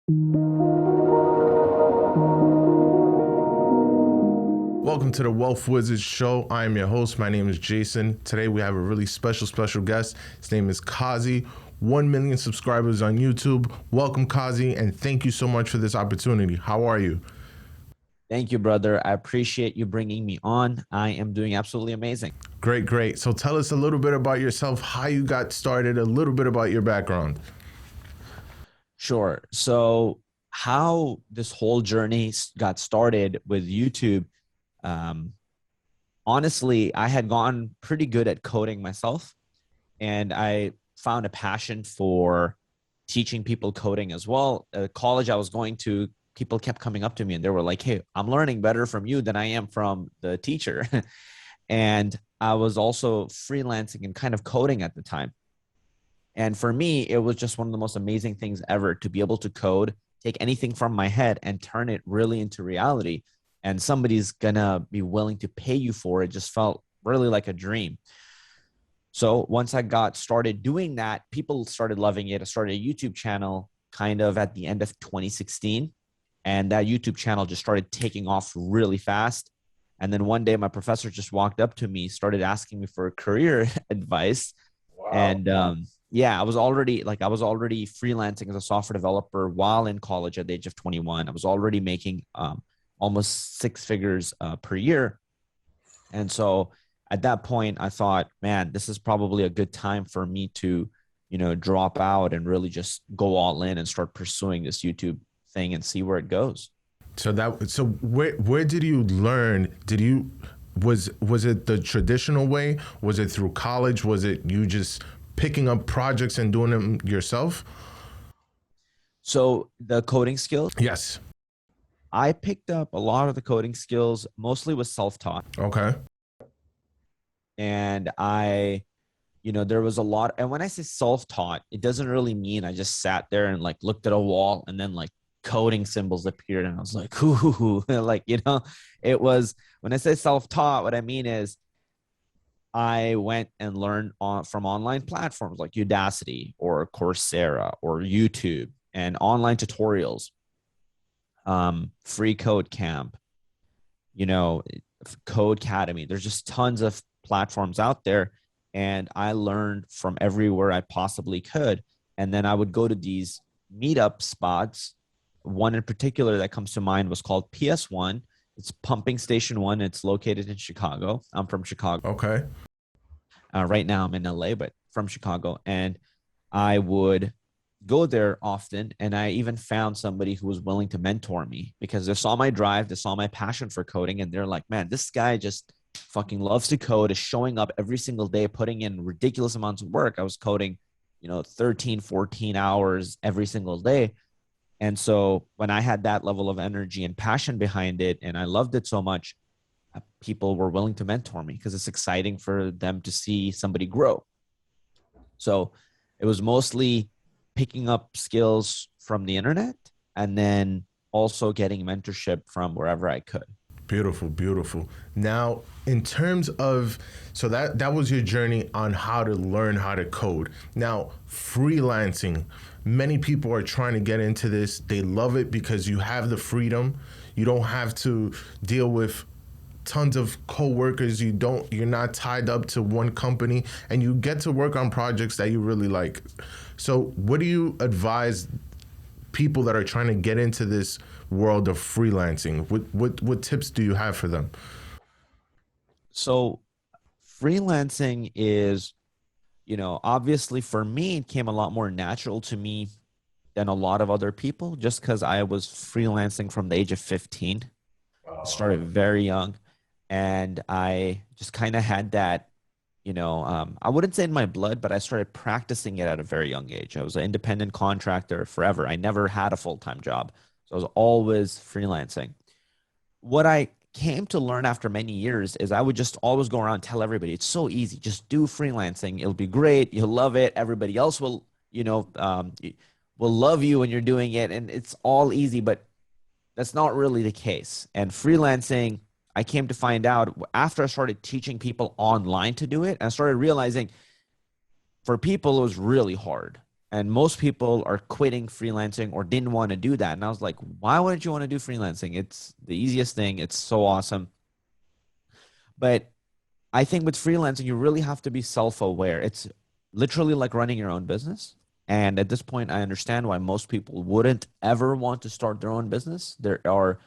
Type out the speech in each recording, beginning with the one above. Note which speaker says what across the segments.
Speaker 1: Welcome to the Wealth Wizards Show. I am your host. My name is Jason. Today we have a really special guest. His name is Qazi. 1 million subscribers on YouTube. Welcome, Qazi, and thank you so much for this opportunity. How are you?
Speaker 2: Thank you, brother. I appreciate you bringing me on. I am doing absolutely amazing.
Speaker 1: Great. So tell us a little bit about yourself, how you got started, a little bit about your background.
Speaker 2: Sure. So how this whole journey got started with YouTube, honestly, I had gotten pretty good at coding myself, and I found a passion for teaching people coding as well. At college I was going to, people kept coming up to me and they were like, "Hey, I'm learning better from you than I am from the teacher." And I was also freelancing and kind of coding at the time. And for me, it was just one of the most amazing things ever to be able to code, take anything from my head and turn it really into reality. And somebody's gonna be willing to pay you for it. Just felt really like a dream. So once I got started doing that, people started loving it. I started a YouTube channel kind of at the end of 2016. And that YouTube channel just started taking off really fast. And then one day my professor just walked up to me, started asking me for career advice. Wow. And yeah, I was already freelancing as a software developer while in college at the age of 21. I was already making almost six figures per year. And so at that point, I thought, man, this is probably a good time for me to, drop out and really just go all in and start pursuing this YouTube thing and see where it goes.
Speaker 1: So where did you learn? Was it the traditional way? Was it through college? Was it you just picking up projects and doing them yourself?
Speaker 2: So the coding skills?
Speaker 1: Yes.
Speaker 2: I picked up a lot of the coding skills, mostly with self-taught.
Speaker 1: Okay.
Speaker 2: And there was a lot. And when I say self-taught, it doesn't really mean I just sat there and looked at a wall and then coding symbols appeared and I was like, ooh, it was, when I say self-taught, what I mean is I went and learned from online platforms like Udacity or Coursera or YouTube and online tutorials, free code camp, Code Academy. There's just tons of platforms out there. And I learned from everywhere I possibly could. And then I would go to these meetup spots. One in particular that comes to mind was called PS1. It's Pumping Station 1. It's located in Chicago. I'm from Chicago.
Speaker 1: Okay.
Speaker 2: Right now I'm in LA, but from Chicago. And I would go there often. And I even found somebody who was willing to mentor me because they saw my drive, they saw my passion for coding. And they're like, man, this guy just fucking loves to code, is showing up every single day, putting in ridiculous amounts of work. I was coding, 13, 14 hours every single day. And so when I had that level of energy and passion behind it, and I loved it so much, people were willing to mentor me because it's exciting for them to see somebody grow. So it was mostly picking up skills from the internet and then also getting mentorship from wherever I could.
Speaker 1: Beautiful. Now, in terms of, so that was your journey on how to learn how to code. Now, freelancing, many people are trying to get into this. They love it because you have the freedom. You don't have to deal with tons of coworkers. You're not tied up to one company, and you get to work on projects that you really like. So what do you advise people that are trying to get into this world of freelancing? What tips do you have for them?
Speaker 2: So freelancing is, obviously for me, it came a lot more natural to me than a lot of other people just because I was freelancing from the age of 15. Wow. I started very young and I just kind of had that, I wouldn't say in my blood, but I started practicing it at a very young age. I was an independent contractor forever. I never had a full-time job. So I was always freelancing. What I came to learn after many years is I would just always go around and tell everybody, it's so easy. Just do freelancing. It'll be great. You'll love it. Everybody else will, will love you when you're doing it. And it's all easy, but that's not really the case. And freelancing, I came to find out after I started teaching people online to do it, and I started realizing for people, it was really hard. And most people are quitting freelancing or didn't want to do that. And I was like, why wouldn't you want to do freelancing? It's the easiest thing. It's so awesome. But I think with freelancing, you really have to be self-aware. It's literally like running your own business. And at this point, I understand why most people wouldn't ever want to start their own business. There are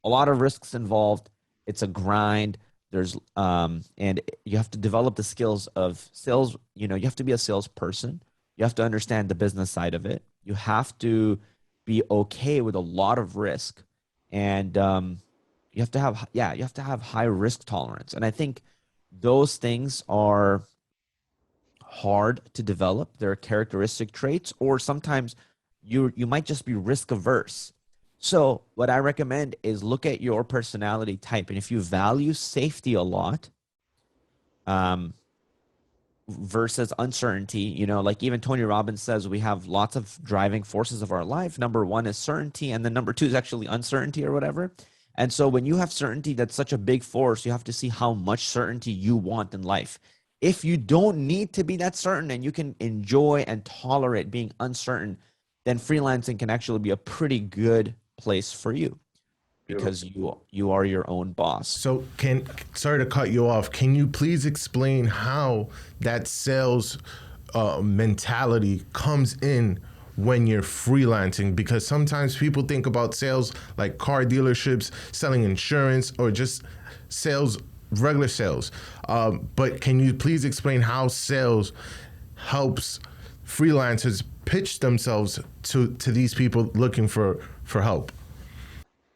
Speaker 2: a lot of risks involved. It's a grind. And you have to develop the skills of sales. You know, you have to be a salesperson. You have to understand the business side of it. You have to be okay with a lot of risk. And you have to have, yeah, you have to have high risk tolerance. And I think those things are hard to develop. They're characteristic traits, or sometimes you might just be risk averse. So what I recommend is look at your personality type. And if you value safety a lot, um, versus uncertainty, you know, like even Tony Robbins says, we have lots of driving forces of our life. Number one is certainty, and then number two is actually uncertainty or whatever. And so when you have certainty, that's such a big force, you have to see how much certainty you want in life. If you don't need to be that certain and you can enjoy and tolerate being uncertain, then freelancing can actually be a pretty good place for you because you are your own boss.
Speaker 1: So sorry to cut you off. Can you please explain how that sales mentality comes in when you're freelancing? Because sometimes people think about sales like car dealerships, selling insurance, or just sales, regular sales. But can you please explain how sales helps freelancers pitch themselves to these people looking for help?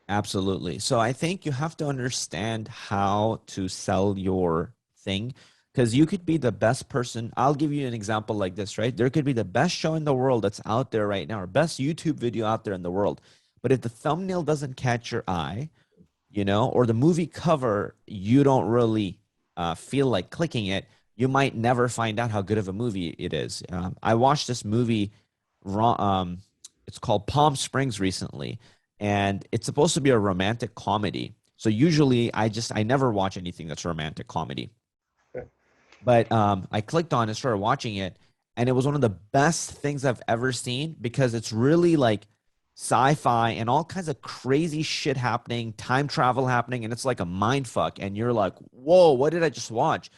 Speaker 2: Absolutely. So I think you have to understand how to sell your thing because you could be the best person. I'll give you an example like this, right? There could be the best show in the world that's out there right now, or best YouTube video out there in the world. But if the thumbnail doesn't catch your eye, you know, or the movie cover, you don't really feel like clicking it, you might never find out how good of a movie it is. I watched this movie, it's called Palm Springs recently, and it's supposed to be a romantic comedy. So usually I never watch anything that's a romantic comedy. But I clicked on it, started watching it, and it was one of the best things I've ever seen because it's really like sci-fi and all kinds of crazy shit happening, time travel happening, and it's like a mind fuck. And you're like, whoa, what did I just watch?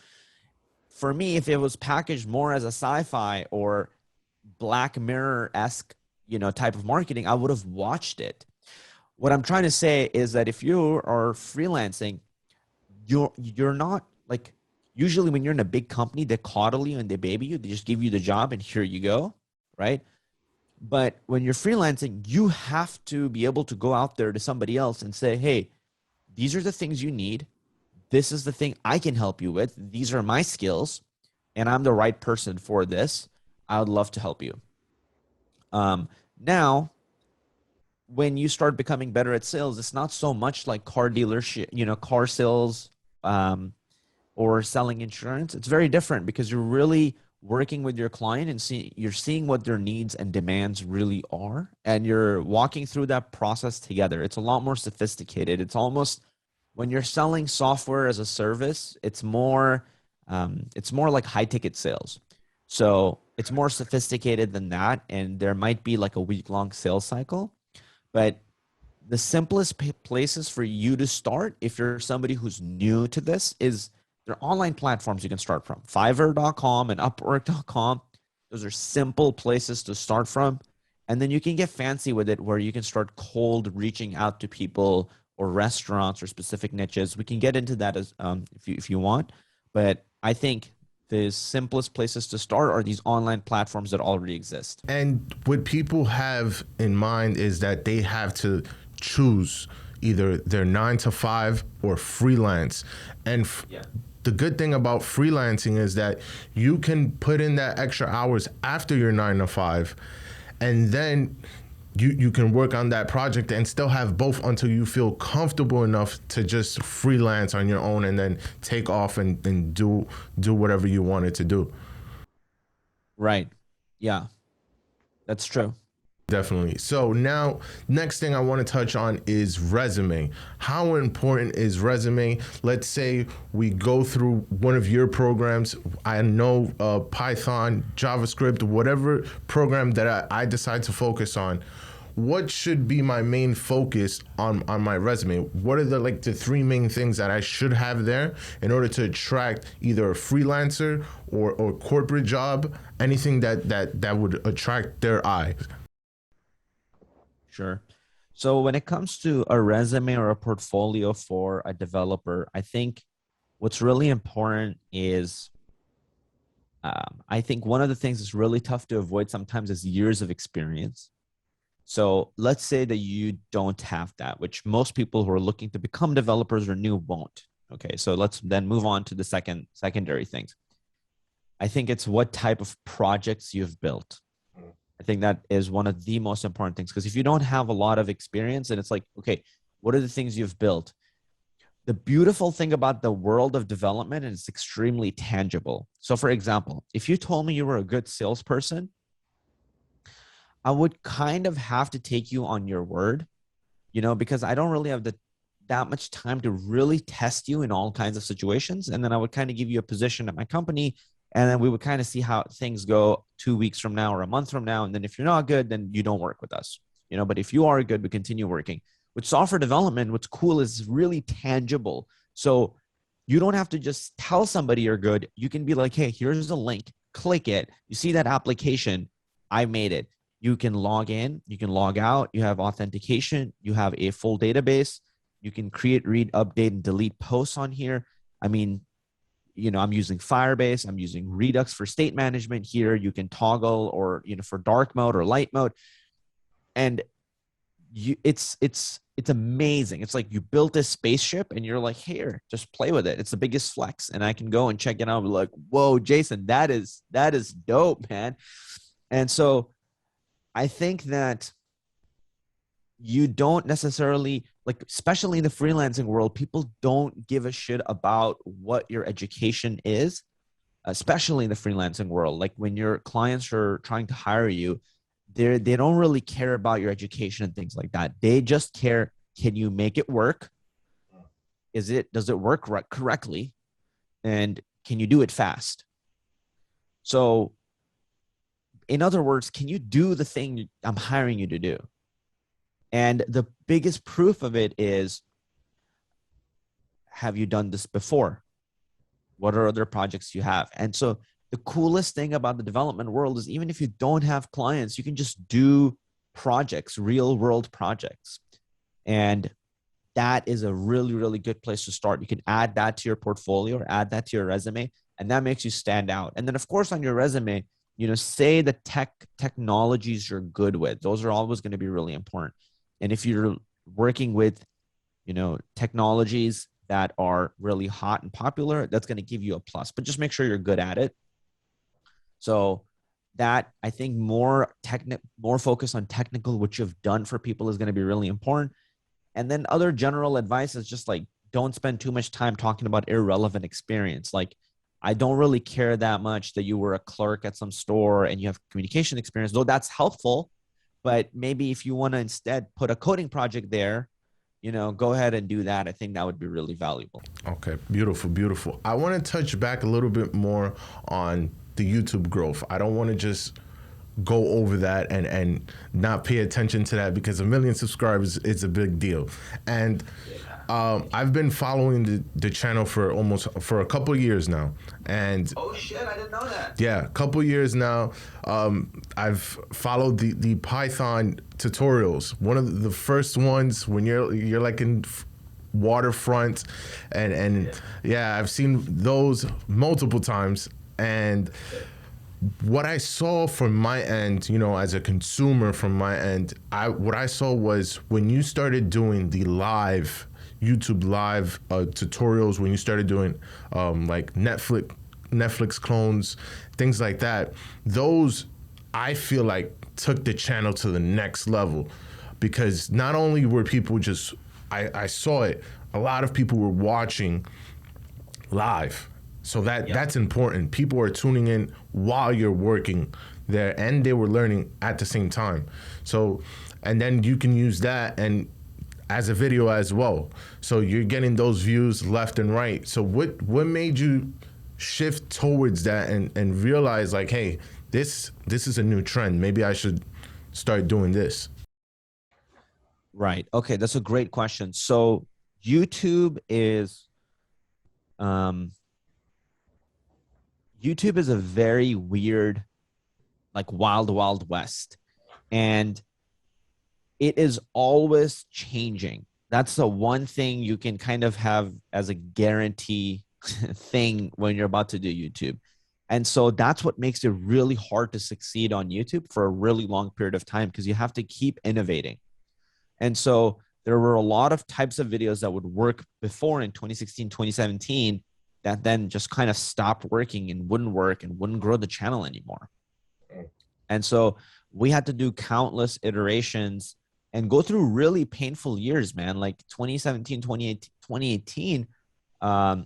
Speaker 2: For me, if it was packaged more as a sci-fi or Black Mirror-esque, you know, type of marketing, I would have watched it. What I'm trying to say is that if you are freelancing, you're not like usually when you're in a big company, they coddle you and they baby you. They just give you the job and here you go, right? But when you're freelancing, you have to be able to go out there to somebody else and say, hey, these are the things you need. This is the thing I can help you with. These are my skills, and I'm the right person for this. I would love to help you. Now, when you start becoming better at sales, it's not so much like car dealership, you know, car sales, or selling insurance. It's very different because you're really working with your client and you're seeing what their needs and demands really are, and you're walking through that process together. It's a lot more sophisticated. It's almost when you're selling software as a service, it's more like high ticket sales. So it's more sophisticated than that, and there might be like a week-long sales cycle. But the simplest places for you to start, if you're somebody who's new to this, is there are online platforms you can start from. Fiverr.com and Upwork.com. Those are simple places to start from. And then you can get fancy with it where you can start cold reaching out to people or restaurants or specific niches. We can get into that as if you want. But I think the simplest places to start are these online platforms that already exist.
Speaker 1: And what people have in mind is that they have to choose either their 9 to 5 or freelance. And the good thing about freelancing is that you can put in that extra hours after your 9 to 5, and then you can work on that project and still have both until you feel comfortable enough to just freelance on your own and then take off and do whatever you wanted to do.
Speaker 2: Right. Yeah, that's true.
Speaker 1: Definitely. So now, next thing I want to touch on is resume. How important is resume? Let's say we go through one of your programs. I know Python, JavaScript, whatever program that I decide to focus on. What should be my main focus on my resume? What are the three main things that I should have there in order to attract either a freelancer or corporate job, anything that would attract their eye?
Speaker 2: Sure. So when it comes to a resume or a portfolio for a developer, I think what's really important is I think one of the things that's really tough to avoid sometimes is years of experience. So let's say that you don't have that, which most people who are looking to become developers or new won't. Okay, so let's then move on to the secondary things. I think it's what type of projects you've built. I think that is one of the most important things, because if you don't have a lot of experience, and it's like, okay, what are the things you've built? The beautiful thing about the world of development is it's extremely tangible. So for example, if you told me you were a good salesperson, I would kind of have to take you on your word, because I don't really have that much time to really test you in all kinds of situations. And then I would kind of give you a position at my company, and then we would kind of see how things go 2 weeks from now or a month from now. And then if you're not good, then you don't work with us, but if you are good, we continue working. With software development, what's cool is it's really tangible. So you don't have to just tell somebody you're good. You can be like, hey, here's a link, click it. You see that application, I made it. You can log in, you can log out, you have authentication, you have a full database, you can create, read, update, and delete posts on here. I mean, I'm using Firebase, I'm using Redux for state management here. You can toggle or, for dark mode or light mode. And it's amazing. It's like you built this spaceship and you're like, here, just play with it. It's the biggest flex. And I can go and check it out and be like, whoa, Jason, that is dope, man. And so I think that you don't necessarily, especially in the freelancing world, people don't give a shit about what your education is, especially in the freelancing world. Like when your clients are trying to hire you, they don't really care about your education and things like that. They just care, can you make it work? Does it work correctly? And can you do it fast? So in other words, can you do the thing I'm hiring you to do? And the biggest proof of it is, have you done this before? What are other projects you have? And so the coolest thing about the development world is even if you don't have clients, you can just do projects, real world projects. And that is a really, really good place to start. You can add that to your portfolio or add that to your resume, and that makes you stand out. And then of course on your resume, say the technologies you're good with. Those are always going to be really important. And if you're working with, technologies that are really hot and popular, that's going to give you a plus, but just make sure you're good at it. So that, I think, more focus on technical, what you've done for people is going to be really important. And then other general advice is just like, don't spend too much time talking about irrelevant experience. Like, I don't really care that much that you were a clerk at some store and you have communication experience, though that's helpful. But maybe if you want to instead put a coding project there, go ahead and do that. I think that would be really valuable.
Speaker 1: Okay, beautiful, beautiful. I want to touch back a little bit more on the YouTube growth. I don't want to just go over that and not pay attention to that, because 1 million subscribers is a big deal. And I've been following the channel for a couple of years now. And
Speaker 2: oh shit, I didn't know that.
Speaker 1: Yeah, a couple of years now. I've followed the Python tutorials. One of the first ones when you're like in waterfront, and yeah, I've seen those multiple times. And what I saw from my end, as a consumer from my end, what I saw was when you started doing the YouTube live tutorials, when you started doing like Netflix clones, things like that, those I feel like took the channel to the next level, because not only were people just, I saw it, a lot of people were watching live. So that's important. People are tuning in while you're working. there and they were learning at the same time. So, and then you can use that and as a video as well. So you're getting those views left and right. So what made you shift towards that and realize like, hey, this is a new trend. Maybe I should start doing this.
Speaker 2: Right. Okay, that's a great question. So YouTube is YouTube is a very weird, like wild, wild west. And it is always changing. That's the one thing you can kind of have as a guarantee thing when you're about to do YouTube. And so that's what makes it really hard to succeed on YouTube for a really long period of time, because you have to keep innovating. And so there were a lot of types of videos that would work before in 2016, 2017, that then just kind of stopped working and wouldn't grow the channel anymore. And so we had to do countless iterations and go through really painful years, man. Like 2017, 2018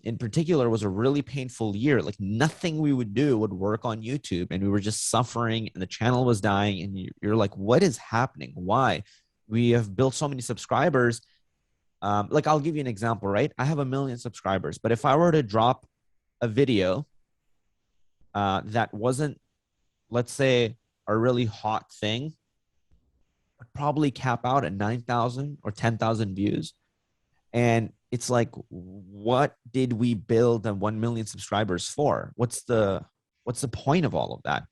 Speaker 2: in particular was a really painful year. Like nothing we would do would work on YouTube, and we were just suffering and the channel was dying. And you're like, what is happening? Why? We have built so many subscribers. Like I'll give you an example, right? I have 1 million subscribers, but if I were to drop a video that wasn't, let's say, a really hot thing, I'd probably cap out at 9,000 or 10,000 views. And it's like, what did we build a 1 million subscribers for? What's the point of all of that?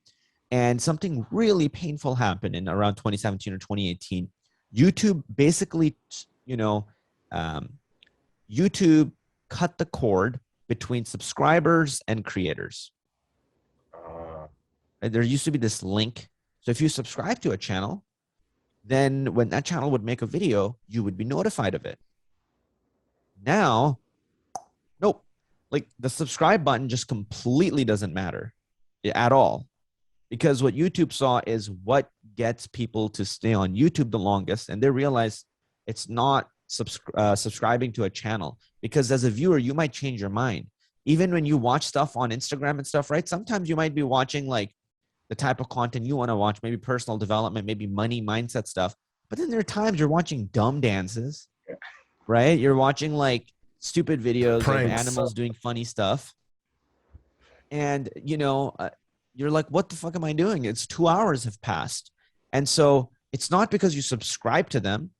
Speaker 2: And something really painful happened in around 2017 or 2018. YouTube basically, YouTube cut the cord between subscribers and creators. And there used to be this link. So if you subscribe to a channel, then when that channel would make a video, you would be notified of it. Now, nope. Like the subscribe button just completely doesn't matter at all. Because what YouTube saw is what gets people to stay on YouTube the longest. And they realize it's not subscribing to a channel. Because as a viewer, you might change your mind. Even when you watch stuff on Instagram and stuff, right? Sometimes you might be watching like the type of content you want to watch, maybe personal development, maybe money mindset stuff. But then there are times you're watching dumb dances, right? You're watching like stupid videos of animals doing funny stuff. And, you're like, what the fuck am I doing? It's 2 hours have passed. And so it's not because you subscribe to them,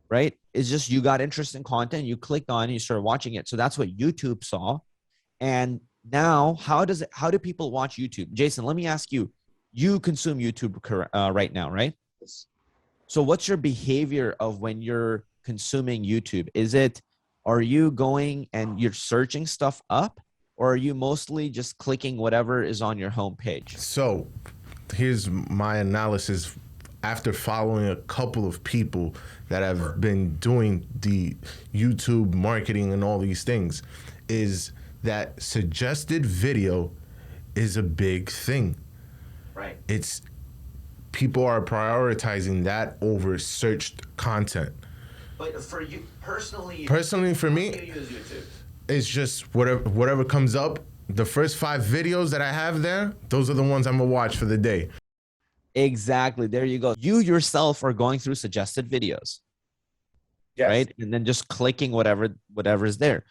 Speaker 2: right? It's just you got interested in content, you clicked on it, you started watching it. So that's what YouTube saw. And now how do people watch YouTube? Jason, let me ask you, you consume YouTube right now, right?
Speaker 3: Yes.
Speaker 2: So what's your behavior of when you're consuming YouTube? Are you going and you're searching stuff up, or are you mostly just clicking whatever is on your homepage?
Speaker 1: So here's my analysis after following a couple of people that have been doing the YouTube marketing and all these things, is that suggested video is a big thing.
Speaker 2: Right.
Speaker 1: It's people are prioritizing that over searched content.
Speaker 2: But for you personally
Speaker 1: for me,
Speaker 2: you use YouTube?
Speaker 1: It's just whatever comes up. The first 5 videos that I have there, those are the ones I'm gonna watch for the day.
Speaker 2: Exactly. There you go. You yourself are going through suggested videos. Yes. Right? And then just clicking whatever is there.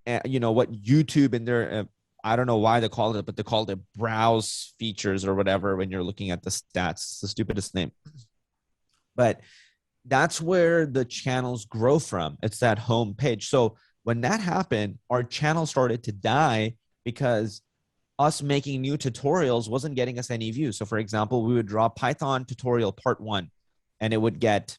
Speaker 2: And you know what YouTube in their, I don't know why they call it, but they call it browse features or whatever when you're looking at the stats. It's the stupidest name. But that's where the channels grow from. It's that home page. So when that happened, our channel started to die because us making new tutorials wasn't getting us any views. So for example, we would draw Python tutorial part 1 and it would get,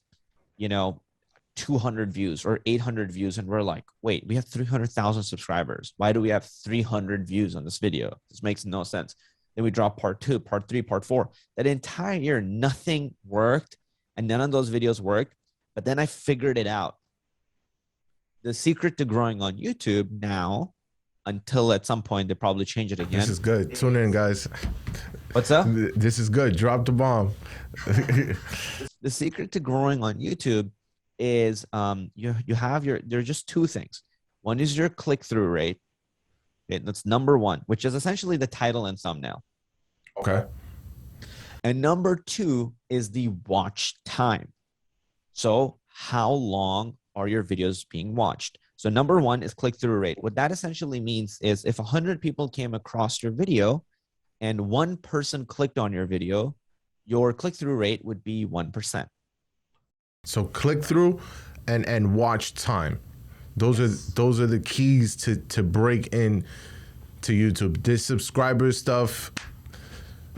Speaker 2: 200 views or 800 views. And we're like, wait, we have 300,000 subscribers. Why do we have 300 views on this video? This makes no sense. Then we draw part 2, part 3, part 4. That entire year, nothing worked and none of those videos worked. But then I figured it out. The secret to growing on YouTube now, until at some point they probably change it again.
Speaker 1: This is good. Tune in, guys.
Speaker 2: What's up?
Speaker 1: This is good. Drop the bomb.
Speaker 2: The secret to growing on YouTube is you have there are just 2 things. One is your click-through rate. Okay, that's number 1, which is essentially the title and thumbnail.
Speaker 1: Okay.
Speaker 2: And number two is the watch time. So how long are your videos being watched? So number one is click-through rate. What that essentially means is if 100 people came across your video and one person clicked on your video, your click-through rate would be 1%.
Speaker 1: So click through and watch time. Those are the keys to break in to YouTube. This subscriber stuff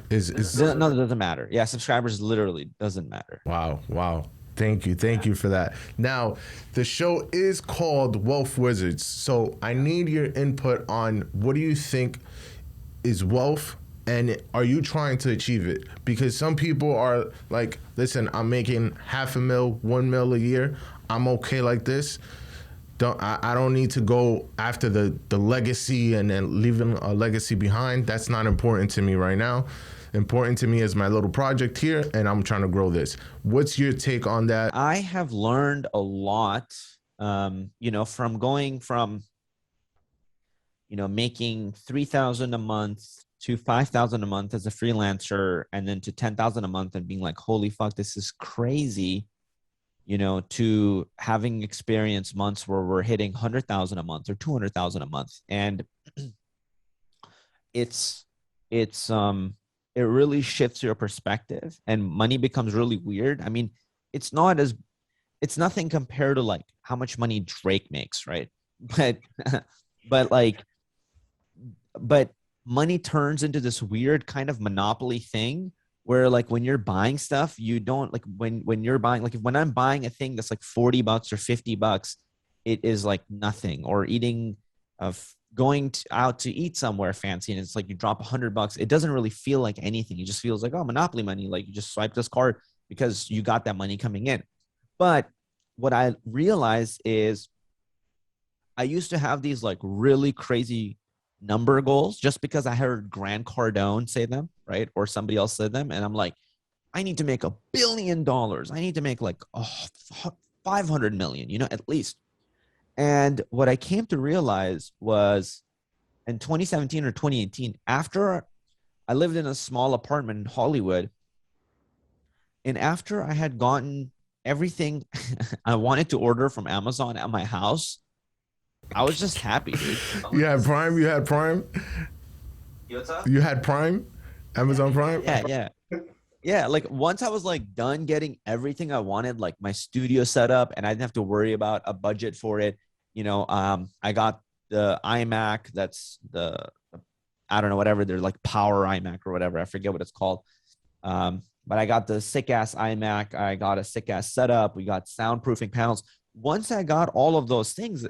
Speaker 1: is
Speaker 2: No, that doesn't matter. Yeah, subscribers literally doesn't matter.
Speaker 1: wow. Thank you for that. Now, the show is called Wealth Wizards. So I need your input on what do you think is wealth, and are you trying to achieve it? Because some people are like, listen, I'm making $500,000, $1 million a year. I'm okay like this. I don't need to go after the legacy and then leaving a legacy behind. That's not important to me right now. Important to me is my little project here, and I'm trying to grow this. What's your take on that?
Speaker 2: I have learned a lot, from going from, making 3,000 a month to 5,000 a month as a freelancer, and then to 10,000 a month and being like, holy fuck, this is crazy, to having experienced months where we're hitting 100,000 a month or 200,000 a month. And it really shifts your perspective, and money becomes really weird. I mean, it's nothing compared to like how much money Drake makes, right? But but but money turns into this weird kind of monopoly thing where like when you're buying stuff, you don't like when you're buying, like when I'm buying a thing that's like $40 or $50, it is like nothing. Or eating going out to eat somewhere fancy, and it's like you drop $100, it doesn't really feel like anything. It just feels like, oh, monopoly money. Like you just swipe this card because you got that money coming in. But what I realized is I used to have these like really crazy number goals just because I heard Grant Cardone say them, right? Or somebody else said them. And I'm like, I need to make $1 billion. I need to make like 500 million, at least. And what I came to realize was in 2017 or 2018, after I lived in a small apartment in Hollywood, and after I had gotten everything I wanted to order from Amazon at my house, I was just happy, dude.
Speaker 1: You had Prime? You had Prime?
Speaker 2: What's up?
Speaker 1: You had Prime? Amazon Prime?
Speaker 2: Yeah. Like once I was like done getting everything I wanted, like my studio set up, and I didn't have to worry about a budget for it. I got the iMac. That's I don't know, whatever. They're like power iMac or whatever. I forget what it's called. But I got the sick ass iMac. I got a sick ass setup. We got soundproofing panels. Once I got all of those things,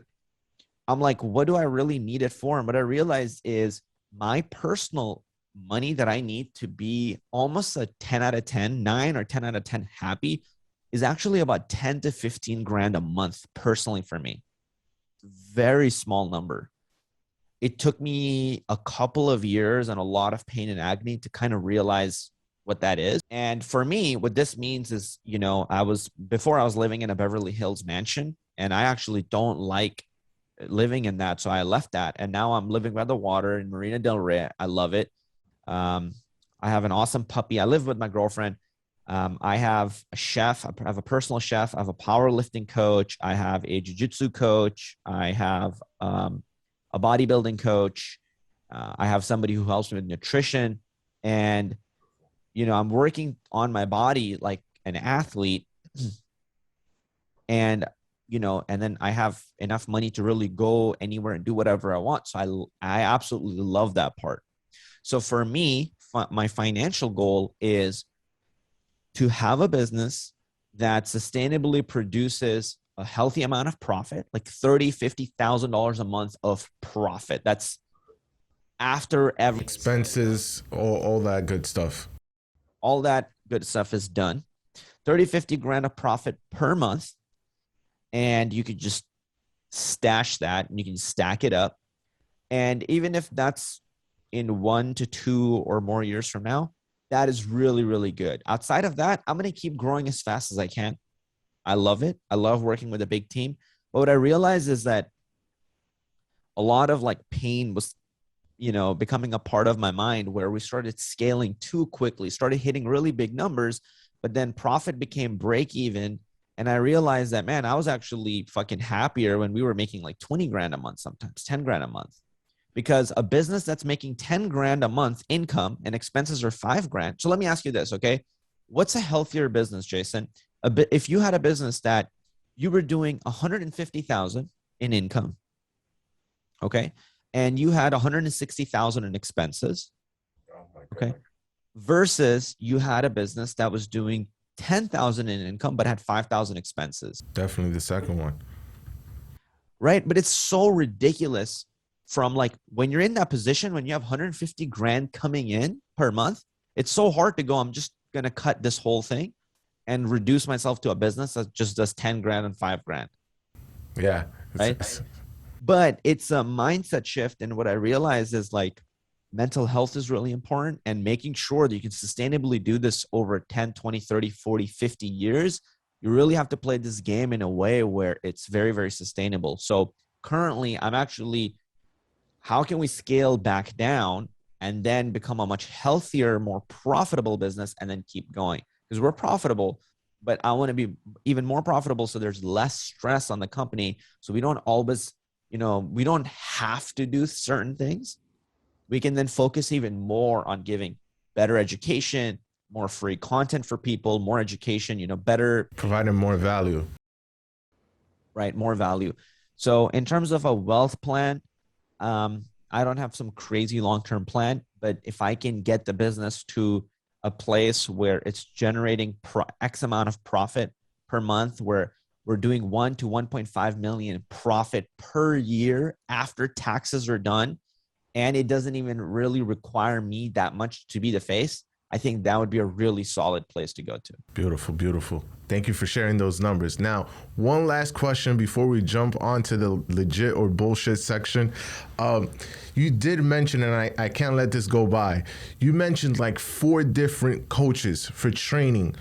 Speaker 2: I'm like, what do I really need it for? And what I realized is my personal money that I need to be almost a 10 out of 10, 9 or 10 out of 10 happy is actually about 10 to 15 grand a month personally for me. Very small number. It took me a couple of years and a lot of pain and agony to kind of realize what that is. And for me, what this means is, before I was living in a Beverly Hills mansion, and I actually don't like living in that. So I left that. And now I'm living by the water in Marina Del Rey. I love it. I have an awesome puppy. I live with my girlfriend. I have a chef. I have a personal chef. I have a powerlifting coach. I have a jiu-jitsu coach. I have a bodybuilding coach. I have somebody who helps me with nutrition. And, I'm working on my body like an athlete. And and then I have enough money to really go anywhere and do whatever I want. So I absolutely love that part. So for me, my financial goal is to have a business that sustainably produces a healthy amount of profit, like $30,000, $50,000 a month of profit. That's after every
Speaker 1: expenses, all that good stuff.
Speaker 2: All that good stuff is done. 30, 50 grand of profit per month. And you could just stash that and you can stack it up. And even if that's in 1 to 2 or more years from now, that is really, really good. Outside of that, I'm going to keep growing as fast as I can. I love it. I love working with a big team. But what I realized is that a lot of like pain was becoming a part of my mind, where we started scaling too quickly, started hitting really big numbers, but then profit became break even. And I realized that, man, I was actually fucking happier when we were making like 20 grand a month, sometimes 10 grand a month, because a business that's making 10 grand a month income and expenses are 5 grand. So let me ask you this, okay? What's a healthier business, Jason? If you had a business that you were doing 150,000 in income, okay, and you had 160,000 in expenses, okay, versus you had a business that was doing 10,000 in income but had 5,000 expenses.
Speaker 1: Definitely the second one.
Speaker 2: Right? But it's so ridiculous from like when you're in that position, when you have 150 grand coming in per month, it's so hard to go, I'm just going to cut this whole thing and reduce myself to a business that just does 10 grand and 5 grand.
Speaker 1: Yeah.
Speaker 2: Right. But it's a mindset shift. And what I realized is like mental health is really important, and making sure that you can sustainably do this over 10, 20, 30, 40, 50 years. You really have to play this game in a way where it's very, very sustainable. So currently I'm actually, how can we scale back down and then become a much healthier, more profitable business and then keep going? Because we're profitable, but I want to be even more profitable so there's less stress on the company. So we don't always, we don't have to do certain things. We can then focus even more on giving better education, more free content for people, more education, better.
Speaker 1: Providing more value.
Speaker 2: Right, more value. So in terms of a wealth plan, I don't have some crazy long-term plan, but if I can get the business to a place where it's generating X amount of profit per month, where we're doing 1 to 1.5 million profit per year after taxes are done, and it doesn't even really require me that much to be the face, I think that would be a really solid place to go to.
Speaker 1: Beautiful, beautiful. Thank you for sharing those numbers. Now, one last question before we jump onto the legit or bullshit section. You did mention, and I can't let this go by, you mentioned like 4 different coaches for training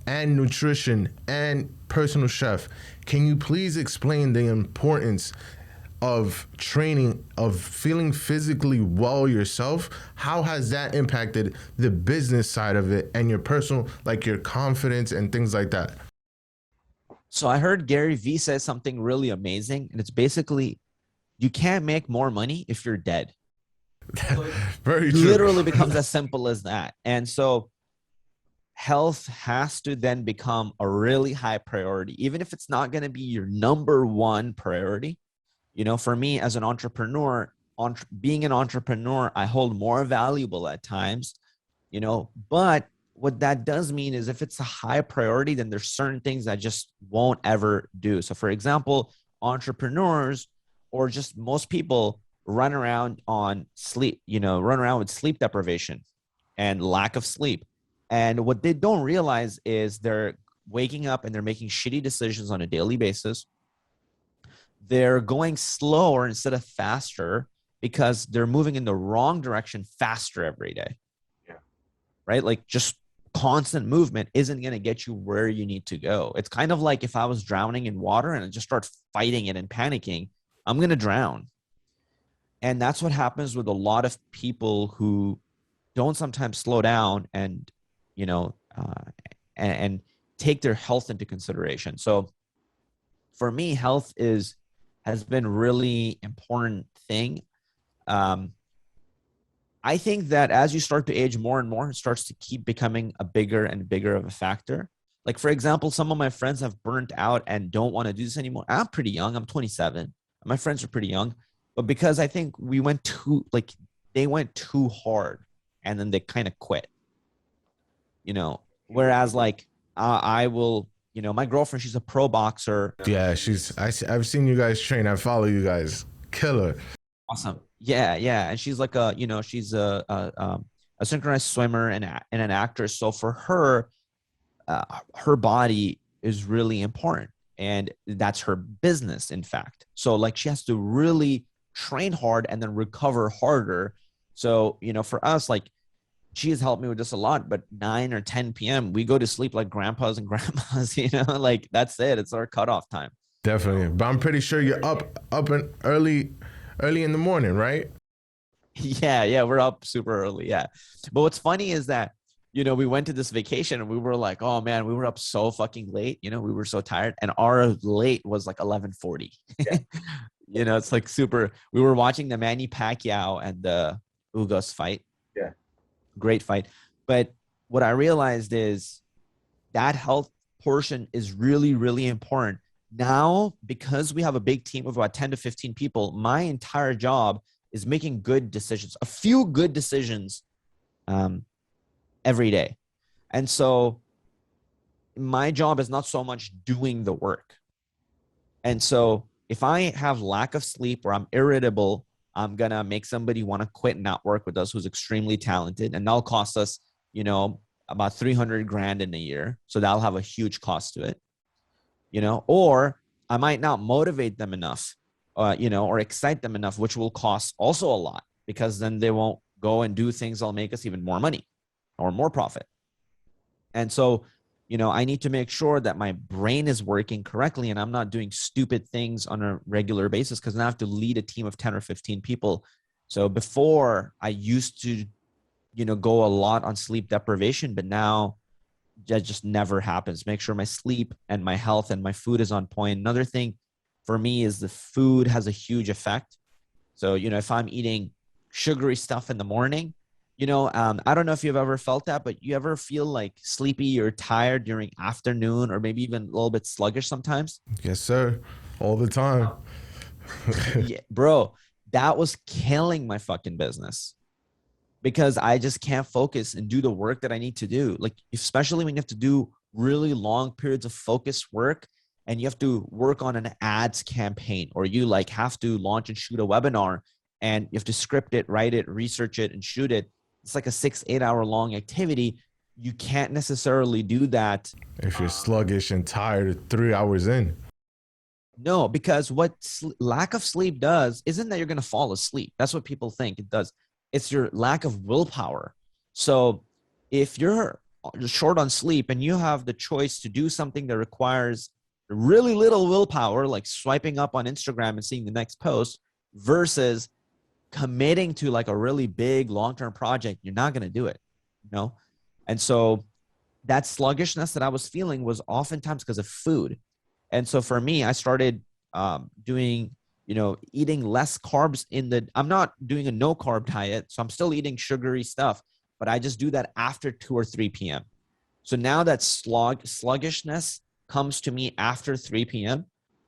Speaker 1: and nutrition and personal chef. Can you please explain the importance of training, of feeling physically well yourself? How has that impacted the business side of it and your personal, like your confidence and things like that?
Speaker 2: So I heard Gary Vee say something really amazing, and it's basically, you can't make more money if you're dead.
Speaker 1: Very true.
Speaker 2: Literally becomes as simple as that. And so health has to then become a really high priority, even if it's not going to be your number one priority. For me as an entrepreneur, being an entrepreneur, I hold more valuable at times, but what that does mean is if it's a high priority, then there's certain things I just won't ever do. So for example, entrepreneurs or just most people run around on sleep, run around with sleep deprivation and lack of sleep. And what they don't realize is they're waking up and they're making shitty decisions on a daily basis. They're going slower instead of faster because they're moving in the wrong direction faster every day. Yeah. Right? Like just constant movement isn't going to get you where you need to go. It's kind of like if I was drowning in water and I just start fighting it and panicking, I'm going to drown. And that's what happens with a lot of people who don't sometimes slow down and, and take their health into consideration. So for me, health has been really important thing. I think that as you start to age more and more, it starts to keep becoming a bigger and bigger of a factor. Like, for example, some of my friends have burnt out and don't want to do this anymore. I'm pretty young. I'm 27. My friends are pretty young. But because I think they went too hard and then they kind of quit. Whereas like I will, my girlfriend, she's a pro boxer.
Speaker 1: Yeah, I've seen you guys train. I follow you guys. Killer.
Speaker 2: Awesome. Yeah. And she's like she's a synchronized swimmer and an actress. So for her, her body is really important, and that's her business, in fact. So like she has to really train hard and then recover harder. So, for us, like, she has helped me with this a lot, but 9 or 10 p.m. we go to sleep like grandpas and grandmas, like that's it. It's our cutoff time.
Speaker 1: Definitely. But I'm pretty sure you're up and early in the morning, right?
Speaker 2: Yeah, we're up super early. Yeah. But what's funny is that, we went to this vacation and we were like, oh man, we were up so fucking late. We were so tired. And our late was like 11:40.
Speaker 1: Yeah.
Speaker 2: It's like super. We were watching the Manny Pacquiao and the Ugos fight.
Speaker 1: Yeah.
Speaker 2: Great fight. But what I realized is that health portion is really, really important. Now, because we have a big team of about 10 to 15 people, my entire job is making good decisions, a few good decisions every day. And so my job is not so much doing the work. And so if I have lack of sleep or I'm irritable, I'm going to make somebody want to quit and not work with us who's extremely talented. And that'll cost us, about 300 grand in a year. So that'll have a huge cost to it, or I might not motivate them enough, or excite them enough, which will cost also a lot because then they won't go and do things that'll make us even more money or more profit. And so, I need to make sure that my brain is working correctly and I'm not doing stupid things on a regular basis because I have to lead a team of 10 or 15 people. So before I used to, go a lot on sleep deprivation, but now that just never happens. Make sure my sleep and my health and my food is on point. Another thing for me is the food has a huge effect. So, if I'm eating sugary stuff in the morning, I don't know if you've ever felt that, but you ever feel like sleepy or tired during afternoon or maybe even a little bit sluggish sometimes?
Speaker 1: Yes, sir. All the time.
Speaker 2: Yeah, bro, that was killing my fucking business because I just can't focus and do the work that I need to do. Like, especially when you have to do really long periods of focused work and you have to work on an ads campaign or you like have to launch and shoot a webinar and you have to script it, write it, research it, and shoot it. It's like a 6-8 hour long activity. You can't necessarily do that.
Speaker 1: If you're sluggish and tired 3 hours in.
Speaker 2: No, because what lack of sleep does isn't that you're going to fall asleep. That's what people think it does. It's your lack of willpower. So if you're short on sleep and you have the choice to do something that requires really little willpower, like swiping up on Instagram and seeing the next post versus committing to like a really big long-term project, you're not going to do it, And so that sluggishness that I was feeling was oftentimes because of food. And so for me, I started doing, eating less carbs I'm not doing a no carb diet. So I'm still eating sugary stuff, but I just do that after 2 or 3 p.m. So now that sluggishness comes to me after 3 p.m.,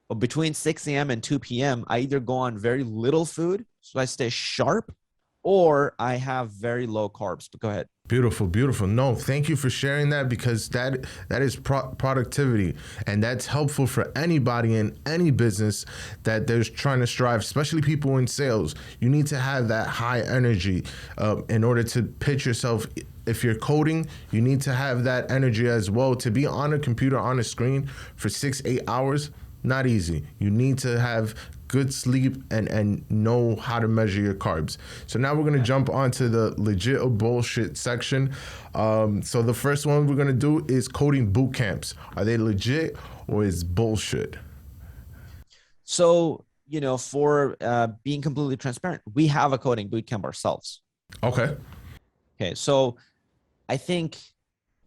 Speaker 2: but between 6 a.m. and 2 p.m., I either go on very little food, so I stay sharp, or I have very low carbs. But go ahead.
Speaker 1: Beautiful, beautiful. No, thank you for sharing that because that is productivity, and that's helpful for anybody in any business that they're trying to strive, especially people in sales. You need to have that high energy in order to pitch yourself. If you're coding, you need to have that energy as well. To be on a computer, on a screen for 6-8 hours, not easy. You need to have good sleep and know how to measure your carbs. So now we're going to jump onto the legit or bullshit section. So the first one we're going to do is coding boot camps. Are they legit or is bullshit?
Speaker 2: So, for being completely transparent, we have a coding boot camp ourselves.
Speaker 1: Okay.
Speaker 2: Okay. So I think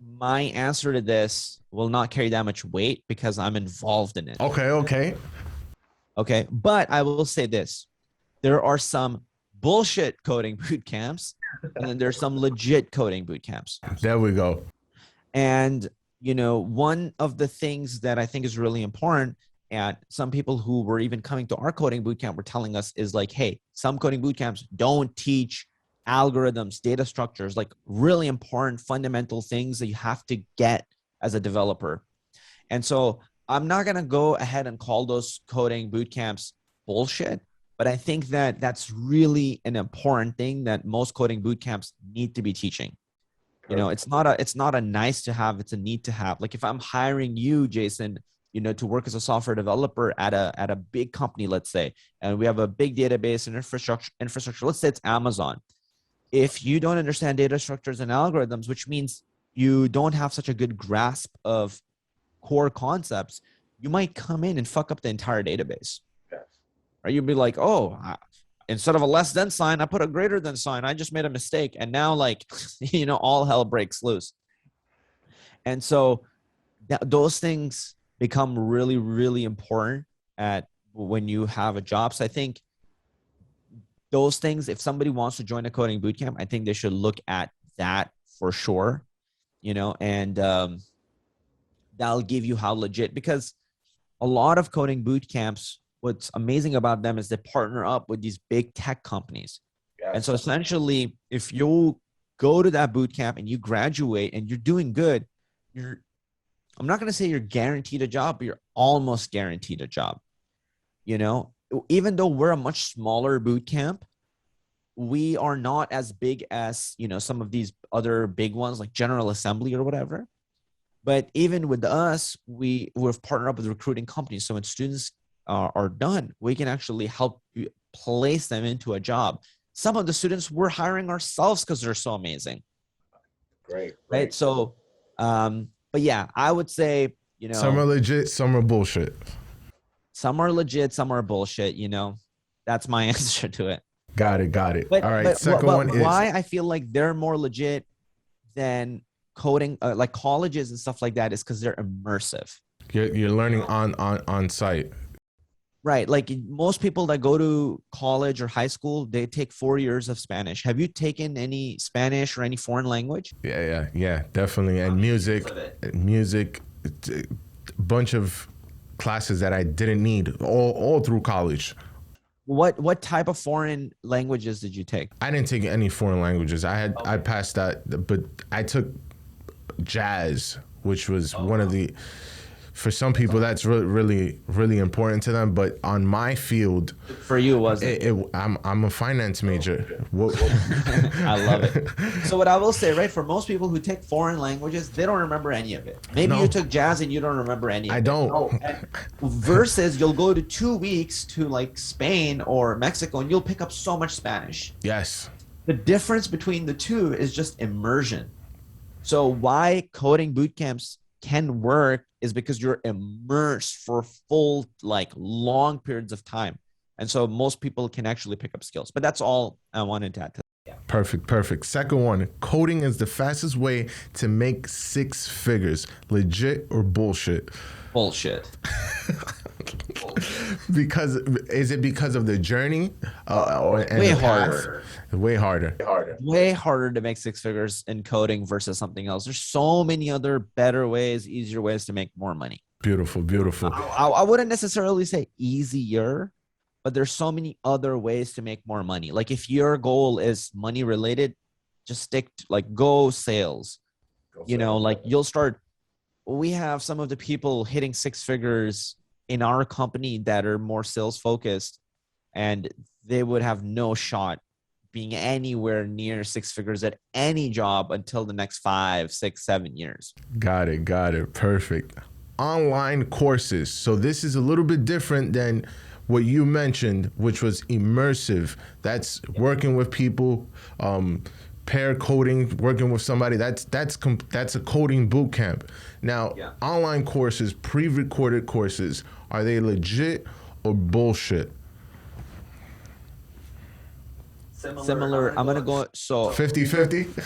Speaker 2: my answer to this will not carry that much weight because I'm involved in it.
Speaker 1: Okay.
Speaker 2: Okay. But I will say this. There are some bullshit coding boot camps and then there's some legit coding boot camps.
Speaker 1: There we go.
Speaker 2: And, one of the things that I think is really important, and some people who were even coming to our coding bootcamp were telling us is like, hey, some coding bootcamps don't teach algorithms, data structures, like really important fundamental things that you have to get as a developer. And so I'm not going to go ahead and call those coding bootcamps bullshit, but I think that that's really an important thing that most coding bootcamps need to be teaching. It's not a nice to have, it's a need to have. Like if I'm hiring you, Jason, to work as a software developer at a big company, let's say, and we have a big database and infrastructure, let's say it's Amazon. If you don't understand data structures and algorithms, which means you don't have such a good grasp of core concepts, you might come in and fuck up the entire database. Yes. Right? You'll be like, oh, instead of a less than sign, I put a greater than sign. I just made a mistake. And now like, all hell breaks loose. And so those things become really, really important when you have a job. So I think those things, if somebody wants to join a coding bootcamp, I think they should look at that for sure, and that'll give you how legit, because a lot of coding bootcamps, what's amazing about them is they partner up with these big tech companies. Yes. And so essentially, if you go to that bootcamp and you graduate and you're doing good, I'm not going to say you're guaranteed a job, but you're almost guaranteed a job. Even though we're a much smaller bootcamp, we are not as big as, some of these other big ones like General Assembly or whatever. But even with us, we've partnered up with recruiting companies. So when students are done, we can actually help place them into a job. Some of the students we're hiring ourselves because they're so amazing.
Speaker 1: Great.
Speaker 2: Right. So, but yeah, I would say,
Speaker 1: some are legit, some are bullshit.
Speaker 2: Some are legit, some are bullshit. That's my answer to it.
Speaker 1: Got it. All right. Second one is
Speaker 2: why I feel like they're more legit than coding, like colleges and stuff like that, is because they're immersive.
Speaker 1: You're learning on site.
Speaker 2: Right. Like most people that go to college or high school, they take 4 years of Spanish. Have you taken any Spanish or any foreign language?
Speaker 1: Yeah, definitely. And music, a bunch of classes that I didn't need all through college.
Speaker 2: What type of foreign languages did you take?
Speaker 1: I didn't take any foreign languages. I passed that, but I took jazz, which was one of the, for some people that's really, really important to them. But on my field,
Speaker 2: for you, was it?
Speaker 1: I'm a finance major.
Speaker 2: I love it. So what I will say, right, for most people who take foreign languages, they don't remember any of it. Maybe you took jazz and you don't remember any of it.
Speaker 1: I don't.
Speaker 2: Versus you'll go to 2 weeks to like Spain or Mexico and you'll pick up so much Spanish.
Speaker 1: Yes.
Speaker 2: The difference between the two is just immersion. So why coding bootcamps can work is because you're immersed for full, like long periods of time. And so most people can actually pick up skills, but that's all I wanted to add to that. Yeah.
Speaker 1: Perfect. Second one, coding is the fastest way to make 6 figures. Legit or bullshit?
Speaker 2: Bullshit.
Speaker 1: Is it because of the journey?
Speaker 2: Way harder.
Speaker 1: Way harder.
Speaker 2: Way harder to make 6 figures in coding versus something else. There's so many other better ways, easier ways to make more money.
Speaker 1: Beautiful.
Speaker 2: I wouldn't necessarily say easier, but there's so many other ways to make more money. Like if your goal is money related, just stick to, like, go sales. Like you'll start. We have some of the people hitting 6 figures in our company that are more sales focused, and they would have no shot being anywhere near 6 figures at any job until the next 5, 6, 7 years.
Speaker 1: Got it. Perfect. Online courses. So this is a little bit different than what you mentioned, which was immersive. That's working with people, pair coding, working with somebody. That's a coding boot camp. Now, online courses, pre-recorded courses, are they legit or bullshit?
Speaker 2: Similar. I'm going to go. So
Speaker 1: 50-50?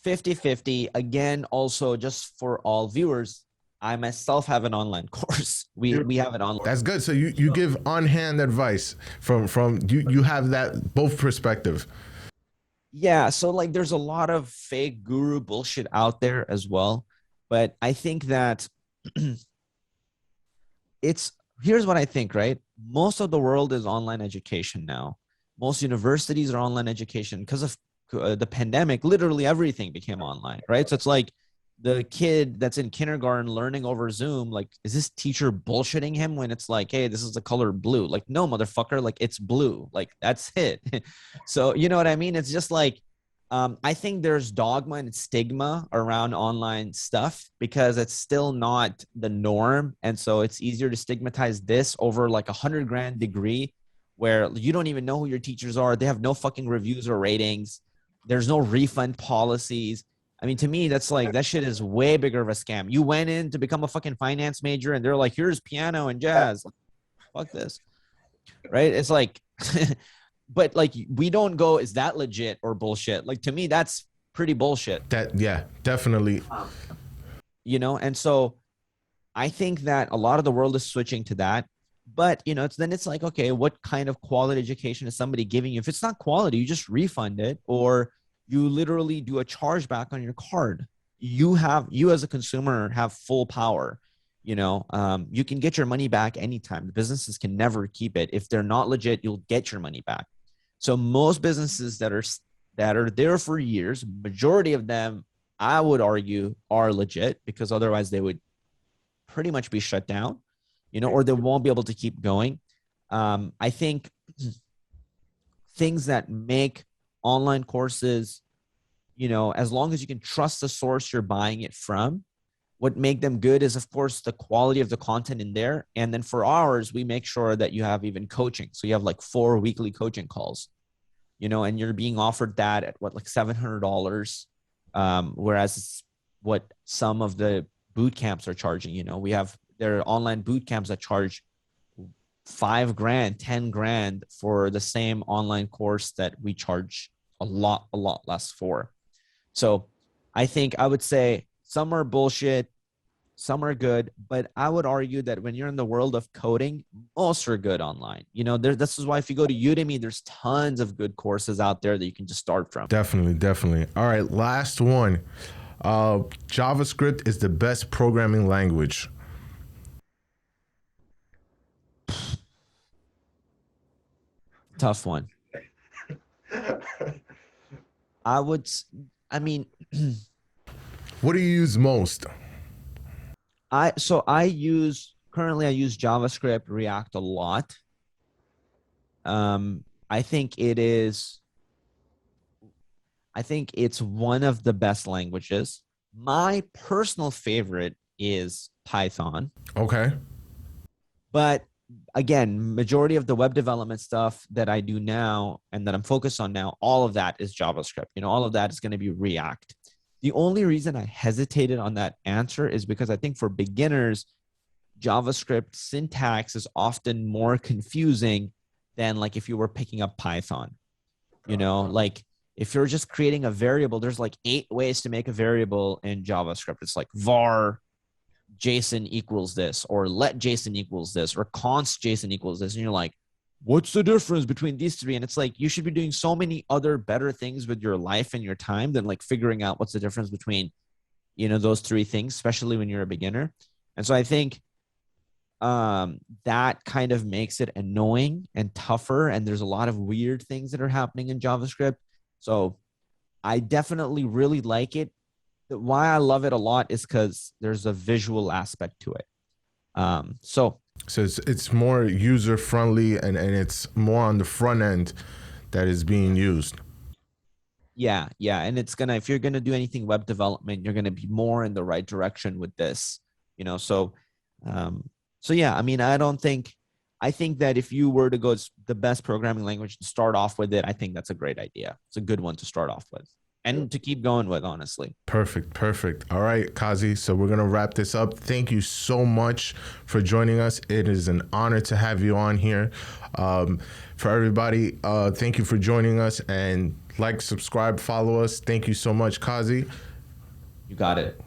Speaker 2: 50-50. Again, also just for all viewers, I myself have an online course. We have it online.
Speaker 1: That's good. So you give on-hand advice from you have that both perspective.
Speaker 2: Yeah. So like there's a lot of fake guru bullshit out there as well. But I think that here's what I think, right? Most of the world is online education now. Most universities are online education because of the pandemic. Literally everything became online, right? So it's like the kid that's in kindergarten learning over Zoom, like, is this teacher bullshitting him when it's like, hey, this is the color blue? Like, no, motherfucker, like it's blue. Like that's it. So you know what I mean? It's just like, I think there's dogma and stigma around online stuff because it's still not the norm. And so it's easier to stigmatize this over like $100,000 degree where you don't even know who your teachers are. They have no fucking reviews or ratings. There's no refund policies. I mean, to me, that's like, that shit is way bigger of a scam. You went in to become a fucking finance major and they're like, here's piano and jazz. Like, fuck this. Right? It's like, but like we don't go, is that legit or bullshit? Like to me, that's pretty bullshit.
Speaker 1: That, yeah, definitely.
Speaker 2: You know, and so I think that a lot of the world is switching to that. But you know, it's like, okay, what kind of quality education is somebody giving you? If it's not quality, you just refund it, or you literally do a chargeback on your card. You as a consumer have full power. You know, you can get your money back anytime. The businesses can never keep it. If they're not legit, you'll get your money back. So most businesses that are there for years, majority of them, I would argue, are legit, because otherwise they would pretty much be shut down, you know, or they won't be able to keep going. I think things that make online courses, you know, as long as you can trust the source you're buying it from, what make them good is, of course, the quality of the content in there. And then for ours, we make sure that you have even coaching. So you have like 4 weekly coaching calls, you know, and you're being offered that at what, like $700, whereas it's what some of the boot camps are charging. You know, we have their online boot camps that charge $5,000, $10,000 for the same online course that we charge a lot less for. So I think I would say some are bullshit, some are good, but I would argue that when you're in the world of coding, most are good online. You know, this is why if you go to Udemy, there's tons of good courses out there that you can just start from.
Speaker 1: Definitely. All right, last one. JavaScript is the best programming language.
Speaker 2: Tough one. I mean,
Speaker 1: what do you use most?
Speaker 2: I use JavaScript, React a lot. I think it's one of the best languages. My personal favorite is Python.
Speaker 1: Okay.
Speaker 2: But again, majority of the web development stuff that I do now and that I'm focused on now, all of that is JavaScript. You know, all of that is going to be React. The only reason I hesitated on that answer is because I think for beginners, JavaScript syntax is often more confusing than like if you were picking up Python. You know, like if you're just creating a variable, there's like 8 ways to make a variable in JavaScript. It's like var JSON equals this, or let JSON equals this, or const JSON equals this. And you're like, what's the difference between these 3? And it's like, you should be doing so many other better things with your life and your time than like figuring out what's the difference between, you know, those 3 things, especially when you're a beginner. And so I think that kind of makes it annoying and tougher. And there's a lot of weird things that are happening in JavaScript. So I definitely really like it. Why I love it a lot is because there's a visual aspect to it. So
Speaker 1: it's more user friendly, and it's more on the front end that is being used.
Speaker 2: Yeah. And it's gonna, if you're gonna do anything web development, you're gonna be more in the right direction with this, you know. So yeah, I mean, I think that if you were to go the best programming language to start off with it, I think that's a great idea. It's a good one to start off with and to keep going with, honestly.
Speaker 1: Perfect. All right, Qazi. So we're going to wrap this up. Thank you so much for joining us. It is an honor to have you on here. For everybody, thank you for joining us, and like, subscribe, follow us. Thank you so much, Qazi.
Speaker 2: You got it.